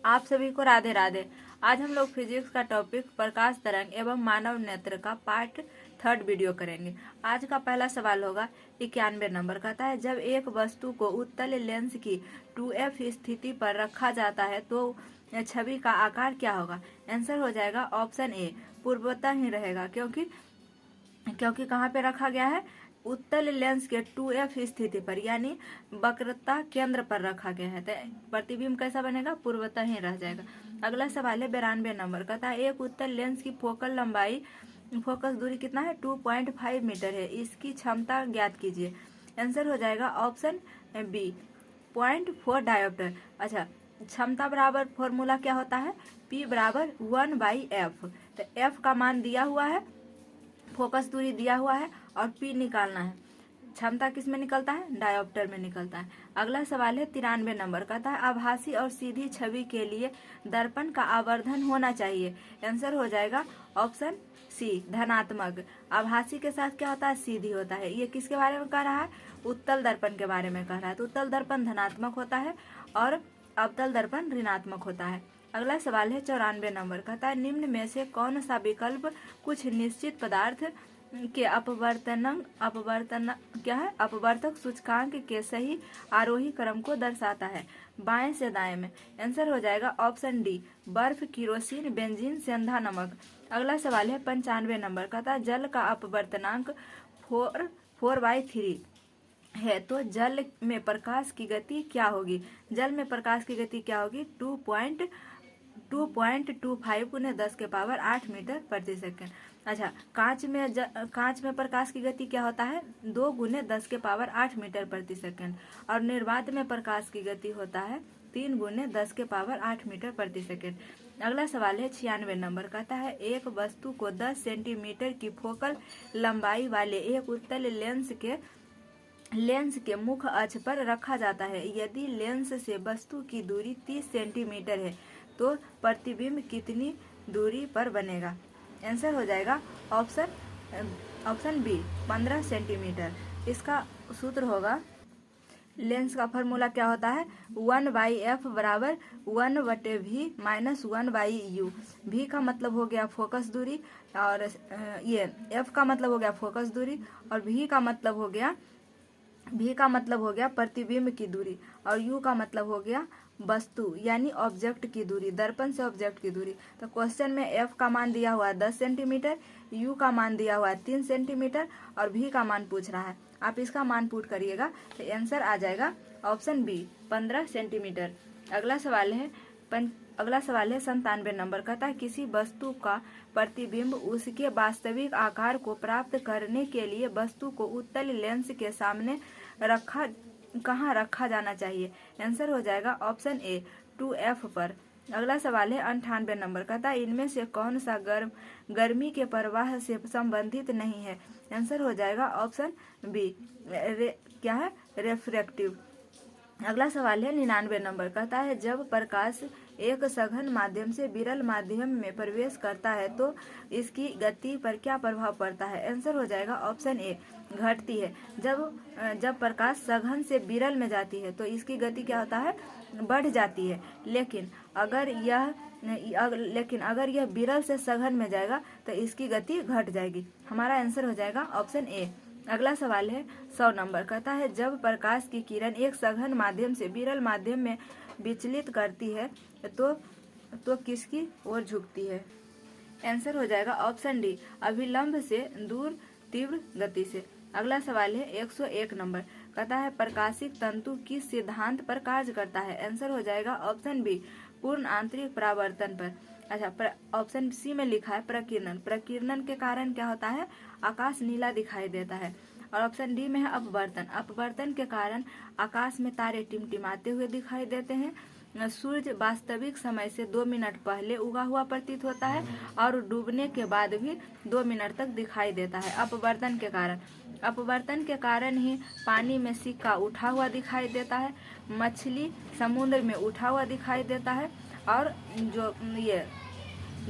आप सभी को राधे राधे। आज हम लोग फिजिक्स का टॉपिक प्रकाश तरंग एवं मानव नेत्र का पार्ट 3 वीडियो करेंगे। आज का पहला सवाल होगा 91 नंबर। कहता है जब एक वस्तु को उत्तल लेंस की 2f स्थिति पर रखा जाता है तो छवि का आकार क्या होगा। आंसर हो जाएगा ऑप्शन ए, पूर्वतः ही रहेगा, क्योंकि कहाँ पे रखा गया है, उत्तल लेंस के 2f स्थिति पर, यानी वक्रता केंद्र पर रखा गया है। तो प्रतिबिंब कैसा बनेगा, पूर्वतः ही रह जाएगा। अगला सवाल है 92 नंबर। कहता है एक उत्तल लेंस की फोकस दूरी कितना है, 2.5 मीटर है। इसकी क्षमता ज्ञात कीजिए। आंसर हो जाएगा ऑप्शन बी, 0.4 डायोप्टर। अच्छा, क्षमता बराबर फॉर्मूला क्या होता है, P बराबर 1/f। तो f का मान दिया हुआ है, फोकस दूरी दिया हुआ है और P निकालना है। क्षमता किस में निकलता है, डायोप्टर में निकलता है। अगला सवाल है 93 नंबर। कहता है आभासी और सीधी छवि के लिए दर्पण का आवर्धन होना चाहिए। आंसर हो जाएगा ऑप्शन सी, धनात्मक। आभासी के साथ क्या होता है, सीधी होता है। ये किसके बारे में कह रहा है, उत्तल दर्पण के बारे में कह रहा है। तो उत्तल दर्पण धनात्मक होता है और अवतल दर्पण ऋणात्मक होता है। अगला सवाल है 94 नंबर। कहता है निम्न में से कौन सा विकल्प कुछ निश्चित पदार्थ के अपवर्तक सूचकांक के सही आरोही क्रम को दर्शाता है, बाएं से दाएं में। आंसर हो जाएगा ऑप्शन डी, बर्फ, किरोसिन, बेंजीन, सेंधा नमक। अगला सवाल है 95 नंबर। कहता है जल का अपवर्तनांक 4/3 है तो जल में प्रकाश की गति क्या होगी। जल में प्रकाश की गति क्या होगी, 2.25 × 10⁸ मीटर प्रति सेकंड। अच्छा, कांच में प्रकाश की गति क्या होता है, 2 × 10⁸ मीटर प्रति सेकंड। और निर्वात में प्रकाश की गति होता है 3 × 10⁸ मीटर प्रति सेकंड। अगला सवाल है 96 नंबर। कहता है एक वस्तु को 10 सेंटीमीटर की फोकल लंबाई वाले एक उत्तल लेंस के मुख्य अक्ष पर रखा जाता है। यदि लेंस से वस्तु की दूरी 30 सेंटीमीटर है तो प्रतिबिंब कितनी दूरी पर बनेगा। आंसर हो जाएगा ऑप्शन बी, 15 सेंटीमीटर। इसका सूत्र होगा, लेंस का फॉर्मूला क्या होता है, 1/f बराबर 1/v माइनस 1/u। v का मतलब हो गया फोकस दूरी, और ये f का मतलब हो गया फोकस दूरी, और v का मतलब हो गया प्रतिबिंब की दूरी, और u का मतलब हो गया वस्तु यानी ऑब्जेक्ट की दूरी, दर्पण से ऑब्जेक्ट की दूरी। तो क्वेश्चन में f का मान दिया हुआ है 10 सेंटीमीटर, u का मान दिया हुआ है 3 सेंटीमीटर और v का मान पूछ रहा है। आप इसका मान पुट करिएगा तो आंसर आ जाएगा ऑप्शन बी, 15 सेंटीमीटर। अगला सवाल है 97 नंबर। कहता है किसी वस्तु का प्रतिबिंब उसके वास्तविक आकार को प्राप्त करने के लिए वस्तु को उत्तल लेंस के सामने कहाँ रखा जाना चाहिए। आंसर हो जाएगा ऑप्शन ए, 2f पर। अगला सवाल है 98 नंबर। कहता है इनमें से कौन सा गर्मी के प्रवाह से संबंधित नहीं है। आंसर हो जाएगा ऑप्शन बी, क्या है, रेफ्रेक्टिव। अगला सवाल है 99 नंबर। कहता है जब प्रकाश एक सघन माध्यम से विरल माध्यम में प्रवेश करता है तो इसकी गति पर क्या प्रभाव पड़ता है। आंसर हो जाएगा ऑप्शन ए, घटती है। जब प्रकाश सघन से विरल में जाती है तो इसकी गति क्या होता है, बढ़ जाती है। लेकिन अगर यह विरल से सघन में जाएगा तो इसकी गति घट जाएगी। हमारा आंसर हो जाएगा ऑप्शन ए। अगला सवाल है 100 नंबर। कहता है जब प्रकाश की किरण एक सघन माध्यम से विरल माध्यम में विचलित करती है तो किसकी ओर झुकती है। आंसर हो जाएगा ऑप्शन डी, अभिलंब से दूर तीव्र गति से। अगला सवाल है 101 नंबर। कहता है प्रकाशिक तंतु किस सिद्धांत पर कार्य करता है। आंसर हो जाएगा ऑप्शन बी, पूर्ण आंतरिक परावर्तन पर। अच्छा, ऑप्शन सी में लिखा है प्रकीर्णन। प्रकीर्णन के कारण क्या होता है, आकाश नीला दिखाई देता है। और ऑप्शन डी में है अपवर्तन। अपवर्तन के कारण आकाश में तारे टिमटिमाते हुए दिखाई देते हैं। सूर्य वास्तविक समय से 2 मिनट पहले उगा हुआ प्रतीत होता है और डूबने के बाद भी 2 मिनट तक दिखाई देता है, अपवर्तन के कारण। अपवर्तन के कारण ही पानी में सिक्का उठा हुआ दिखाई देता है, मछली समुद्र में उठा हुआ दिखाई देता है, और जो ये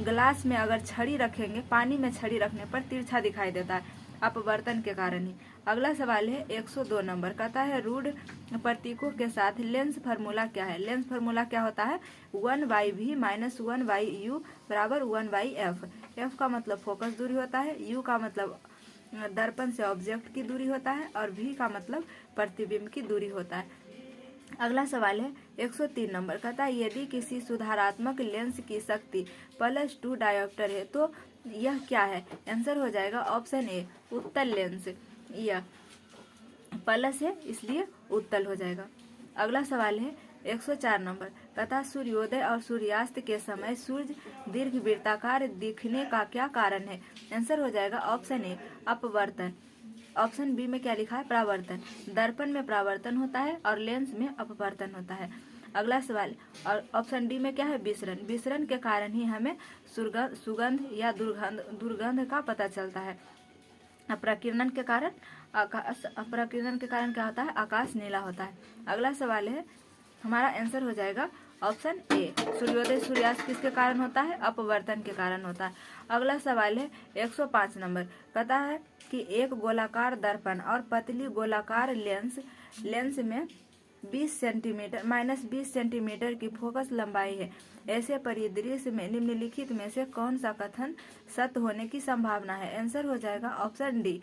ग्लास में अगर छड़ी रखेंगे, पानी में छड़ी रखने पर तिरछा दिखाई देता है, अपवर्तन के कारण ही। अगला सवाल है 102 नंबर, कहता है रूढ़ प्रतीकों के साथ लेंस फार्मूला क्या है। लेंस फार्मूला क्या होता है, 1/v माइनस 1/u बराबर 1/f। f का मतलब फोकस दूरी होता है, u का मतलब दर्पण से ऑब्जेक्ट की दूरी होता है और v का मतलब प्रतिबिंब की दूरी होता है। अगला सवाल है 103 नंबर, कहता है यदि किसी सुधारात्मक लेंस की शक्ति +2 डायोप्टर है तो यह क्या है। आंसर हो जाएगा ऑप्शन ए उत्तल लेंस, यह प्लस है इसलिए उत्तल हो जाएगा। अगला सवाल है 104 नंबर, कहता सूर्योदय और सूर्यास्त के समय सूर्य दीर्घवृत्ताकार दिखने का क्या कारण है। आंसर हो जाएगा ऑप्शन ए अपवर्तन। ऑप्शन बी में क्या लिखा है, परावर्तन। दर्पण में परावर्तन होता है और लेंस में अपवर्तन होता है। अगला सवाल और ऑप्शन डी में क्या है, विसरण। विसरण के कारण ही हमें सुगंध या दुर्गंध का पता चलता है। प्रकीर्णन के कारण क्या होता है, आकाश नीला होता है। अगला सवाल है, हमारा आंसर हो जाएगा ऑप्शन ए सूर्योदय सूर्यास्त किसके कारण होता है, अपवर्तन के कारण होता है। अगला सवाल है 105 नंबर, कहता है कि एक गोलाकार दर्पण और पतली गोलाकार लेंस में 20 सेंटीमीटर की फोकस लंबाई है। ऐसे परिदृश्य में निम्नलिखित में से कौन सा कथन सत्य होने की संभावना है। आंसर हो जाएगा ऑप्शन डी।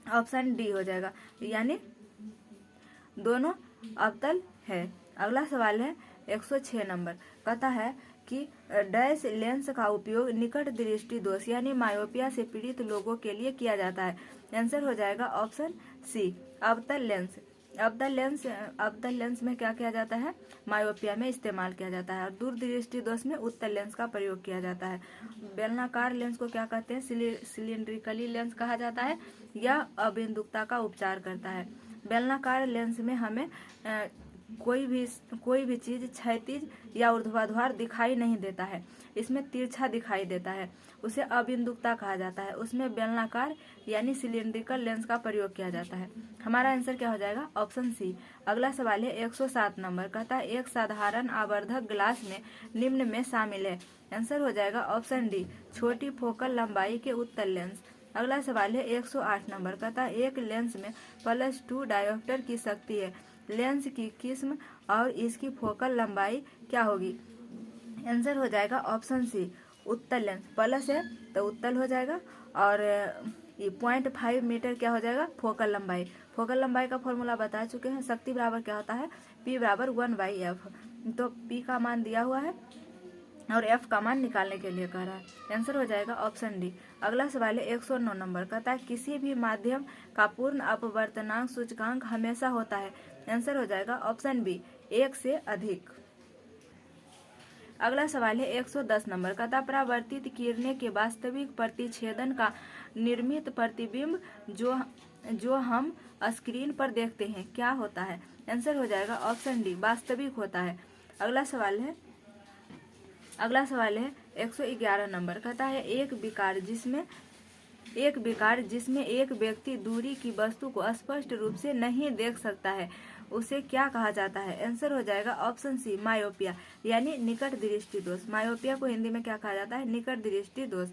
ऑप्शन डी हो जाएगा, यानी दोनों अवतल है। अगला सवाल है 106 नंबर, कहता है कि डैश लेंस का उपयोग निकट दृष्टि दोष यानी मायोपिया से पीड़ित लोगों के लिए किया जाता है। आंसर हो जाएगा ऑप्शन सी अवतल लेंस। अवतल लेंस में क्या किया जाता है, मायोपिया में इस्तेमाल किया जाता है और दूर दृष्टि दोष में उत्तल लेंस का प्रयोग किया जाता है। बेलनाकार लेंस को क्या कहते हैं, सिलिंड्रिकली लेंस कहा जाता है। यह अबिंदुकता का उपचार करता है। बेलनाकार लेंस में हमें कोई भी चीज क्षैतिज या ऊर्ध्वाधर दिखाई नहीं देता है, इसमें तिरछा दिखाई देता है, उसे अबिंदुकता कहा जाता है। उसमें बेलनाकार यानी सिलिंड्रिकल लेंस का प्रयोग किया जाता है। हमारा आंसर क्या हो जाएगा, ऑप्शन सी। अगला सवाल है 107 नंबर, कहता है एक साधारण आवर्धक ग्लास में निम्न में शामिल है। आंसर हो जाएगा ऑप्शन डी छोटी फोकल लंबाई के उत्तल लेंस। अगला सवाल है 108 नंबर, कहता है एक लेंस में +2 डायोप्टर की शक्ति है। लेंस की किस्म और इसकी फोकल लंबाई क्या होगी। आंसर हो जाएगा ऑप्शन सी उत्तल लेंस। प्लस है तो उत्तल हो जाएगा और ये 0.5 मीटर क्या हो जाएगा, फोकल लंबाई। फोकल लंबाई का फॉर्मूला बता चुके हैं, शक्ति बराबर क्या होता है, P बराबर 1/f। तो P का मान दिया हुआ है और F का मान निकालने के लिए कह रहा है। आंसर हो जाएगा ऑप्शन डी। अगला सवाल है 109 नंबर, कहता है किसी भी माध्यम का पूर्ण अपवर्तनांक सूचकांक हमेशा होता है। आंसर हो जाएगा ऑप्शन बी 1 से अधिक। अगला सवाल है 110 नंबर, कहता परावर्तित किरणें के वास्तविक प्रतिच्छेदन का निर्मित प्रतिबिंब जो हम स्क्रीन पर देखते हैं क्या होता है। आंसर हो जाएगा ऑप्शन डी वास्तविक होता है। अगला सवाल है 111 नंबर, कहता है एक विकार जिसमें एक व्यक्ति दूरी की वस्तु को स्पष्ट रूप से नहीं देख सकता है उसे क्या कहा जाता है। आंसर हो जाएगा ऑप्शन सी मायोपिया यानी निकट दृष्टि दोष। मायोपिया को हिंदी में क्या कहा जाता है, निकट दृष्टि दोष।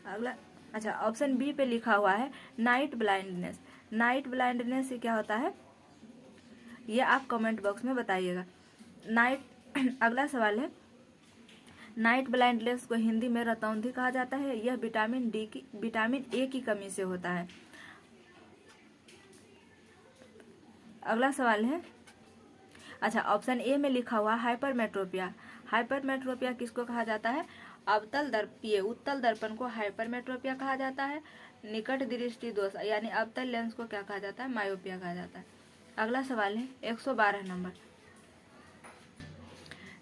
अगला ऑप्शन बी पे लिखा हुआ है नाइट ब्लाइंडनेस। नाइट ब्लाइंडनेस क्या होता है ये आप कमेंट बॉक्स में बताइएगा। अगला सवाल है नाइट ब्लाइंडनेस को हिंदी में रतौंधी कहा जाता है। यह विटामिन ए की कमी से होता है। अगला सवाल है ऑप्शन ए में लिखा हुआ हाइपरमेट्रोपिया। हाइपरमेट्रोपिया किसको कहा जाता है, उत्तल दर्पण को हाइपरमेट्रोपिया कहा जाता है। निकट दृष्टि दोष यानी अवतल लेंस को क्या कहा जाता है, मायोपिया कहा जाता है। अगला सवाल है 112 नंबर,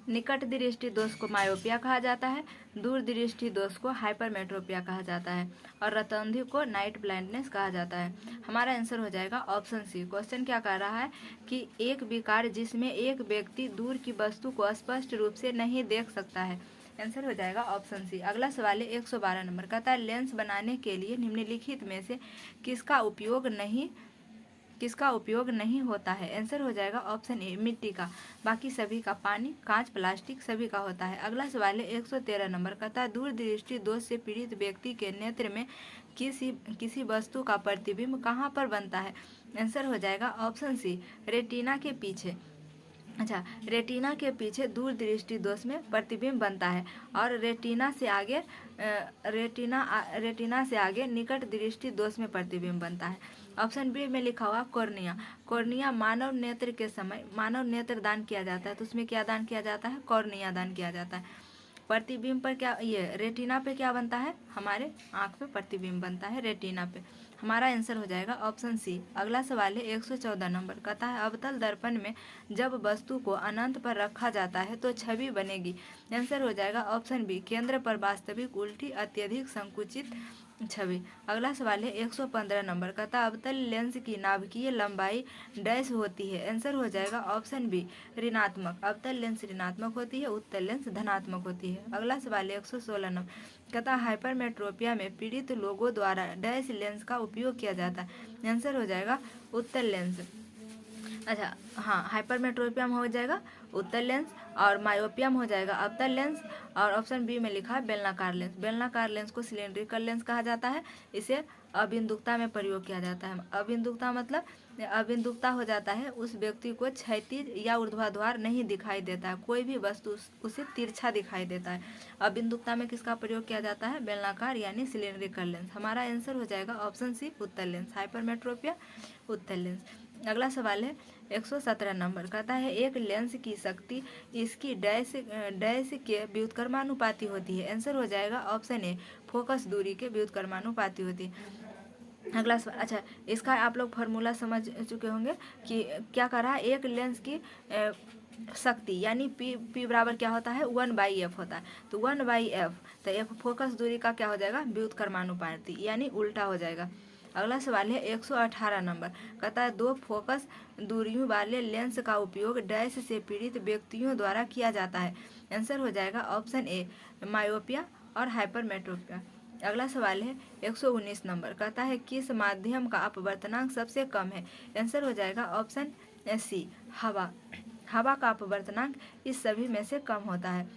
निकट दृष्टि दोष को मायोपिया कहा जाता है, दूर दृष्टि दोष को हाइपरमेट्रोपिया कहा जाता है और रतौंधी को नाइट ब्लाइंडनेस कहा जाता है। हमारा आंसर हो जाएगा ऑप्शन सी। क्वेश्चन क्या कर रहा है कि एक विकार जिसमें एक व्यक्ति दूर की वस्तु को स्पष्ट रूप से नहीं देख सकता है। आंसर हो जाएगा ऑप्शन सी। अगला सवाल है 112 नंबर, कहता है लेंस बनाने के लिए निम्नलिखित में से किसका उपयोग किसका उपयोग नहीं होता है? आंसर हो जाएगा ऑप्शन ए मिट्टी का, बाकी सभी का पानी, कांच, प्लास्टिक सभी का होता है। अगला सवाल है 113 नंबर का था दूरदृष्टि दोष से पीड़ित व्यक्ति के नेत्र में किसी वस्तु का प्रतिबिंब कहाँ पर बनता है? आंसर हो जाएगा ऑप्शन सी रेटिना के पीछे। अच्छा, रेटिना के पीछे दूरदृष्टि दोष में प्रतिबिंब बनता है और रेटिना से आगे निकट दृष्टि दोष में प्रतिबिंब बनता है। ऑप्शन बी में लिखा हुआ कॉर्निया मानव नेत्र के समय मानव नेत्र दान किया जाता है, तो उसमें क्या दान किया जाता है? कॉर्निया दान किया जाता है। प्रतिबिंब पर क्या, ये रेटिना पे क्या बनता है? हमारे आँख पे प्रतिबिंब बनता है रेटिना पे। हमारा आंसर हो जाएगा ऑप्शन सी। अगला सवाल है 114 नंबर कहता है अवतल दर्पण में जब वस्तु को अनंत पर रखा जाता है तो छवि बनेगी। आंसर हो जाएगा ऑप्शन बी केंद्र पर वास्तविक, उल्टी, अत्यधिक संकुचित छवि। अगला सवाल है 115 नंबर कहता है अवतल लेंस की नाभिकीय लंबाई डैश होती है। आंसर हो जाएगा ऑप्शन बी ऋणात्मक। अवतल लेंस ऋणात्मक होती है, उत्तल लेंस धनात्मक होती है। अगला सवाल है 116 नंबर कहता हाइपरमेट्रोपिया में पीड़ित लोगों द्वारा डैश लेंस का उपयोग किया जाता है। आंसर हो जाएगा उत्तल लेंस। अच्छा हाँ, हाइपरमेट्रोपिया में हो जाएगा उत्तल लेंस और मायोपिया में हो जाएगा अवतल लेंस। और ऑप्शन बी में लिखा है बेलनाकार लेंस। बेलनाकार लेंस को सिलेंड्रिकल लेंस कहा जाता है। इसे अबिंदुकता में प्रयोग किया जाता है। अबिंदुकता मतलब अबिंदुकता हो जाता है उस व्यक्ति को क्षैतिज या ऊर्ध्वाधर नहीं दिखाई देता है, कोई भी वस्तु उसे तिरछा दिखाई देता है। अबिंदुकता में किसका प्रयोग किया जाता है? बेलनाकार यानी सिलेंड्रिकल लेंस। हमारा आंसर हो जाएगा ऑप्शन सी उत्तल लेंस। हाइपरमेट्रोपिया उत्तल लेंस। अगला सवाल है 117 नंबर कहता है एक लेंस की शक्ति इसकी डैश के व्युत्क्रमानुपाती होती है। आंसर हो जाएगा ऑप्शन ए फोकस दूरी के व्युत्क्रमानुपाती होती है। अगला सवाल, अच्छा इसका आप लोग फार्मूला समझ चुके होंगे कि क्या कर रहा है, एक लेंस की शक्ति यानी P बराबर क्या होता है? 1/f होता है। तो 1/f, तो f फोकस दूरी का क्या हो जाएगा? व्युत्क्रमानुपाती यानी उल्टा हो जाएगा। अगला सवाल है 118 नंबर कहता है दो फोकस दूरियों वाले लेंस का उपयोग डैश से पीड़ित व्यक्तियों द्वारा किया जाता है। आंसर हो जाएगा ऑप्शन ए मायोपिया और हाइपरमेट्रोपिया। अगला सवाल है 119 नंबर कहता है किस माध्यम का अपवर्तनांक सबसे कम है? आंसर हो जाएगा ऑप्शन सी हवा। हवा का अपवर्तनांक इस सभी में से कम होता है।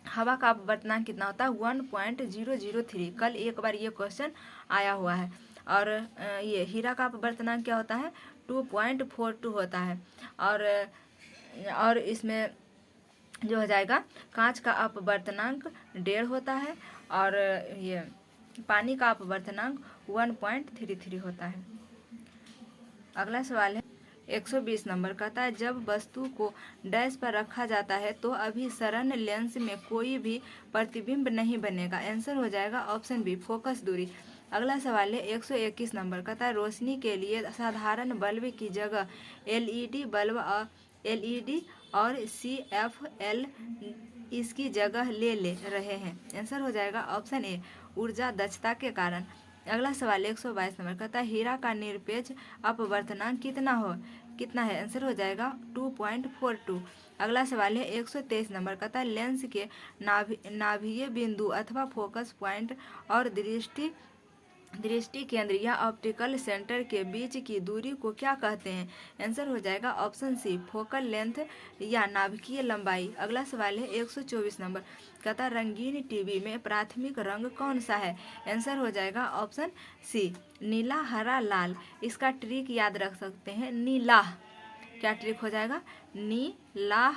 हवा का अपवर्तनांक कितना होता है? 1.003। कल एक बार ये क्वेश्चन आया हुआ है। और ये हीरा का अपवर्तनांक क्या होता है? 2.42 होता है। और इसमें जो हो जाएगा कांच का अपवर्तनांक 1.5 होता है और ये पानी का अपवर्तनांक 1.33 होता है। अगला सवाल है 120 नंबर कहता है जब वस्तु को डैश पर रखा जाता है तो अभिसरण लेंस में कोई भी प्रतिबिंब नहीं बनेगा। आंसर हो जाएगा ऑप्शन बी फोकस दूरी। अगला सवाल है 121 नंबर कहता है रोशनी के लिए साधारण बल्ब की जगह एलईडी बल्ब और CFL इसकी जगह ले रहे हैं। आंसर हो जाएगा ऑप्शन ए ऊर्जा दक्षता के कारण। अगला सवाल 122 नंबर कहता है हीरा का निरपेक्ष अपवर्तनांक कितना है? आंसर हो जाएगा 2.42। अगला सवाल है 123 नंबर कहता है लेंस के नाभीय बिंदु अथवा फोकस पॉइंट और दृष्टि केंद्र या ऑप्टिकल सेंटर के बीच की दूरी को क्या कहते हैं? आंसर हो जाएगा ऑप्शन सी फोकल लेंथ या नाभिकीय लंबाई। अगला सवाल है 124 नंबर कहता रंगीन टीवी में प्राथमिक रंग कौन सा है? आंसर हो जाएगा ऑप्शन सी नीला, हरा, लाल। इसका ट्रिक याद रख सकते हैं नीला। क्या ट्रिक हो जाएगा? नीला,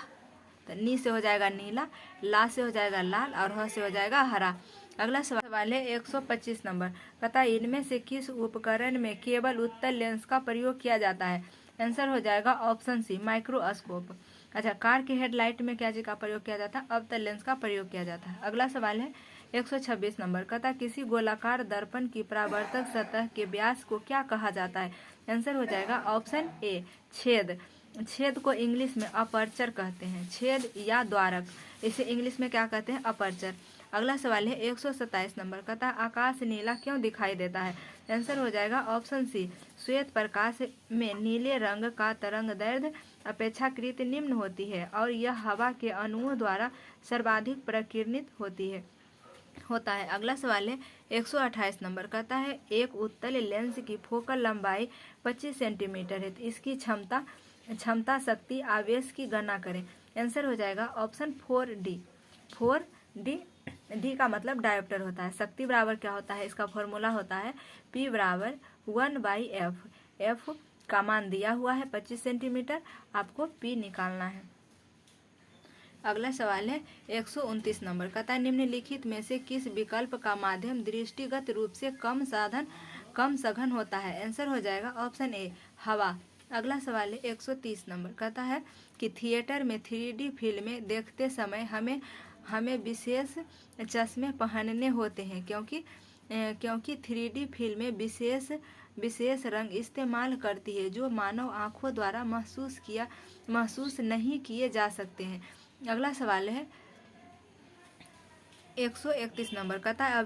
नी से हो जाएगा नीला, ला से हो जाएगा लाल और ह से हो जाएगा हरा। अगला सवाल है 125 नंबर कहता है इनमें से किस उपकरण में केवल उत्तल लेंस का प्रयोग किया जाता है? आंसर हो जाएगा ऑप्शन सी माइक्रोस्कोप। अच्छा कार के हेडलाइट में क्या चीज का प्रयोग किया जाता है? अवतल लेंस का प्रयोग किया जाता है। अगला सवाल है 126 नंबर कहता किसी गोलाकार दर्पण की परावर्तक सतह के व्यास को क्या कहा जाता है? आंसर हो जाएगा ऑप्शन ए छेद। छेद को इंग्लिश में अपर्चर कहते हैं, छेद या द्वारक, इसे इंग्लिश में क्या कहते हैं? अपर्चर। अगला सवाल है 127 नंबर कहता आकाश नीला क्यों दिखाई देता है? आंसर हो जाएगा ऑप्शन सी श्वेत प्रकाश में नीले रंग का तरंग दैर्ध्य अपेक्षाकृत निम्न होती है और यह हवा के अणुओं द्वारा सर्वाधिक प्रकीर्णित होती है। होता है। अगला सवाल है 128 नंबर कहता है एक उत्तल लेंस की फोकल लंबाई 25 सेंटीमीटर है, तो इसकी क्षमता शक्ति आवेश की गणना करें। आंसर हो जाएगा ऑप्शन 4D। डी का मतलब डायोप्टर होता है। शक्ति बराबर क्या होता है, इसका फॉर्मूला होता है P बराबर 1/f। f का मान दिया हुआ है 25 सेंटीमीटर, आपको P निकालना है। अगला सवाल है 129 नंबर कहता है निम्नलिखित में से किस विकल्प का माध्यम दृष्टिगत रूप से कम सघन होता है। आंसर हो जाएगा ऑप्शन ए हवा। अगला सवाल है 130 नंबर कहता है कि थिएटर में 3D फिल्में देखते समय हमें विशेष चश्मे पहनने होते हैं क्योंकि 3D फिल्में विशेष रंग इस्तेमाल करती है जो मानव आँखों द्वारा महसूस नहीं किए जा सकते हैं। अगला सवाल है 131 नंबर कहता है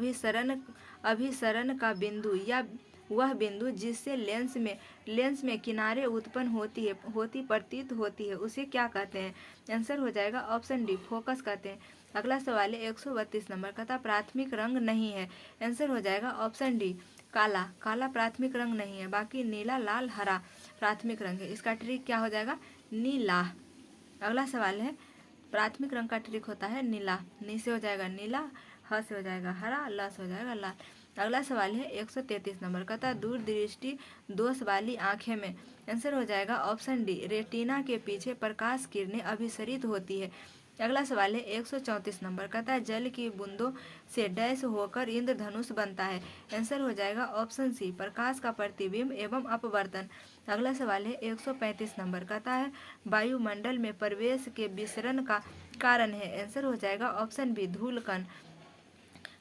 अभिसरण का बिंदु या वह बिंदु जिससे लेंस में किनारे उत्पन्न प्रतीत होती है उसे क्या कहते हैं। आंसर हो जाएगा ऑप्शन डी फोकस कहते हैं। अगला सवाल है 132 नंबर कहता प्राथमिक रंग नहीं है। आंसर हो जाएगा ऑप्शन डी काला प्राथमिक रंग नहीं है, बाकी नीला लाल हरा प्राथमिक रंग है। इसका ट्रिक क्या हो जाएगा नीला। अगला सवाल है प्राथमिक रंग का ट्रिक होता है नीला। नी से हो जाएगा नीला, ह से हो जाएगा हरा, ल से हो जाएगा लाल। अगला सवाल है 133 नंबर कहता है दूरदृष्टि दोष वाली आंखें में। आंसर हो जाएगा ऑप्शन डी रेटिना के पीछे प्रकाश किरणें अभिसरित होती है। अगला सवाल है 134 नंबर कहता है जल की बूंदों से डैश होकर इंद्रधनुष बनता है। आंसर हो जाएगा ऑप्शन सी प्रकाश का प्रतिबिंब एवं अपवर्तन। अगला सवाल है 135 नंबर कहता है वायुमंडल में प्रवेश के विसरण का कारण है। आंसर हो जाएगा ऑप्शन बी धूलकण।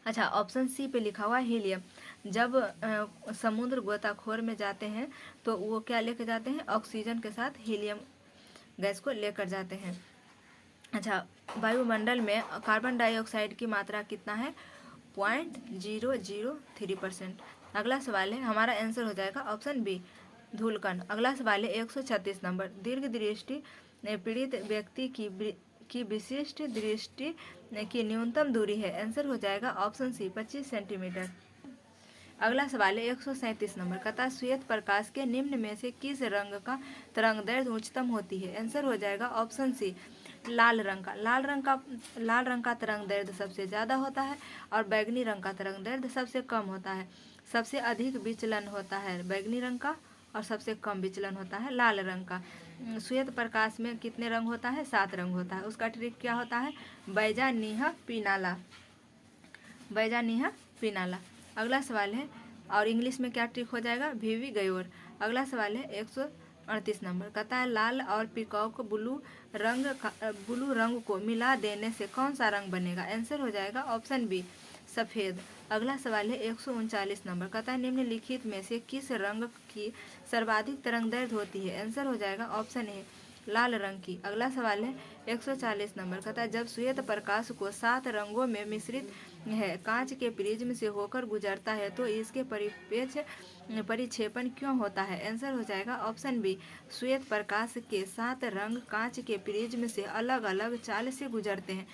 अच्छा, ऑप्शन सी पे लिखा हुआ हीलियम। जब समुद्र गोताखोर में जाते हैं तो वो क्या लेकर जाते हैं, ऑक्सीजन के साथ हीलियम गैस को लेकर जाते हैं। अच्छा, वायुमंडल में कार्बन डाइऑक्साइड की मात्रा कितना है 0.003%। अगला सवाल है हमारा आंसर हो जाएगा ऑप्शन बी धूलकण। अगला सवाल है 136 नंबर दीर्घ दृष्टि पीड़ित व्यक्ति की विशिष्ट दृष्टि की न्यूनतम दूरी है। आंसर हो जाएगा ऑप्शन सी 25 सेंटीमीटर। अगला सवाल है 137 नंबर कहता श्वेत प्रकाश के निम्न में से किस रंग का तरंगदैर्घ्य उच्चतम होती है। आंसर हो जाएगा ऑप्शन सी लाल रंग का तरंगदैर्घ्य सबसे ज़्यादा होता है और बैगनी रंग का तरंगदैर्घ्य सबसे कम होता है। सबसे अधिक विचलन होता है बैगनी रंग का और सबसे कम विचलन होता है लाल रंग का। श्वेत प्रकाश में कितने रंग होता है 7 रंग होता है। उसका ट्रिक क्या होता है बैजा नीह पीनाला। अगला सवाल है और इंग्लिश में क्या ट्रिक हो जाएगा वीवी गयोर। अगला सवाल है 138 नंबर कहता है लाल और पीकॉक ब्लू रंग को मिला देने से कौन सा रंग बनेगा। आंसर हो जाएगा ऑप्शन बी सफ़ेद। अगला सवाल है 139 नंबर कहता है निम्नलिखित में से किस रंग की सर्वाधिक तरंगदैर्घ्य होती है। आंसर हो जाएगा ऑप्शन ए लाल रंग की। अगला सवाल है 140 नंबर कहता है जब श्वेत प्रकाश को 7 रंगों में मिश्रित है कांच के प्रिज्म से होकर गुजरता है तो इसके परिक्षेपण क्यों होता है। आंसर हो जाएगा ऑप्शन बी श्वेत प्रकाश के 7 रंग कांच के प्रिज्म से अलग अलग चाल से गुजरते हैं।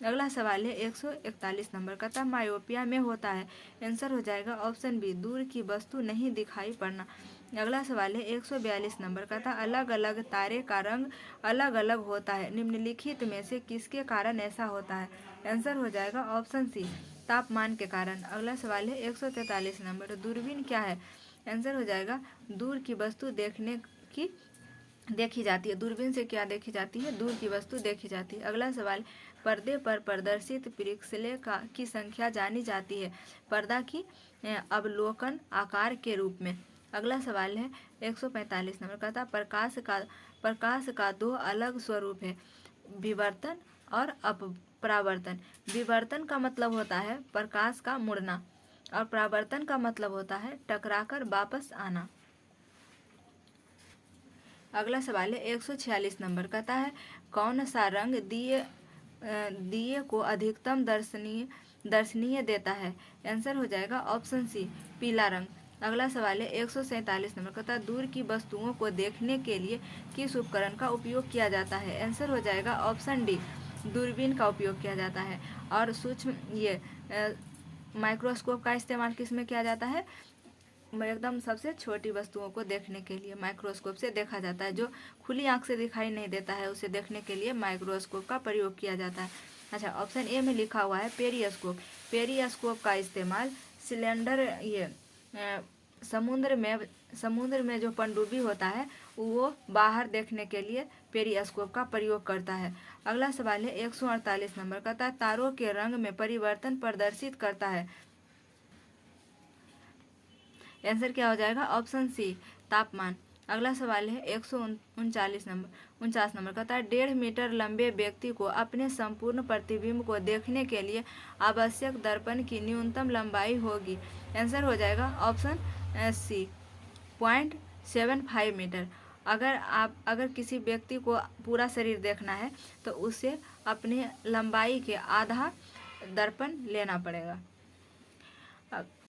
अगला सवाल है 141 नंबर कहता मायोपिया में होता है। आंसर हो जाएगा ऑप्शन बी दूर की वस्तु नहीं दिखाई पड़ना। अगला सवाल है 142 नंबर कहता अलग अलग तारे का रंग अलग अलग होता है निम्नलिखित में से किसके कारण ऐसा होता है। आंसर हो जाएगा ऑप्शन सी तापमान के कारण। अगला सवाल है 143 नंबर दूरबीन क्या है। आंसर हो जाएगा दूर की वस्तु देखी जाती है। दूरबीन से क्या देखी जाती है दूर की वस्तु देखी जाती है। अगला सवाल पर्दे पर प्रदर्शित पिक्सेल की संख्या जानी जाती है पर्दा की अवलोकन आकार के रूप में। अगला सवाल है 145 नंबर कहता प्रकाश का 2 अलग स्वरूप है विवर्तन और अपरावर्तन। विवर्तन का मतलब होता है प्रकाश का मुड़ना और परावर्तन का मतलब होता है टकराकर वापस आना। अगला सवाल है 146 नंबर कहता है कौन सा रंग दिए को अधिकतम दर्शनीय देता है। आंसर हो जाएगा ऑप्शन सी पीला रंग। अगला सवाल है 147 नंबर कहता दूर की वस्तुओं को देखने के लिए किस उपकरण का उपयोग किया जाता है। आंसर हो जाएगा ऑप्शन डी दूरबीन का उपयोग किया जाता है। और सूक्ष्म ये माइक्रोस्कोप का इस्तेमाल किस में किया जाता है? एकदम सबसे छोटी वस्तुओं को देखने के लिए माइक्रोस्कोप से देखा जाता है। जो खुली आंख से दिखाई नहीं देता है उसे देखने के लिए माइक्रोस्कोप का प्रयोग किया जाता है। अच्छा, ऑप्शन ए में लिखा हुआ है पेरिस्कोप। पेरिस्कोप का इस्तेमाल सिलेंडर समुद्र में जो पनडुब्बी होता है वो बाहर देखने के लिए पेरिस्कोप का प्रयोग करता है। अगला सवाल है 148 नंबर का, तारों के रंग में परिवर्तन प्रदर्शित करता है। आंसर क्या हो जाएगा? ऑप्शन सी, तापमान। अगला सवाल है 149 नंबर का, 1.5 मीटर लंबे व्यक्ति को अपने संपूर्ण प्रतिबिंब को देखने के लिए आवश्यक दर्पण की न्यूनतम लंबाई होगी। आंसर हो जाएगा ऑप्शन सी, 0.75 मीटर। अगर किसी व्यक्ति को पूरा शरीर देखना है तो उसे अपने लंबाई के आधा दर्पण लेना पड़ेगा।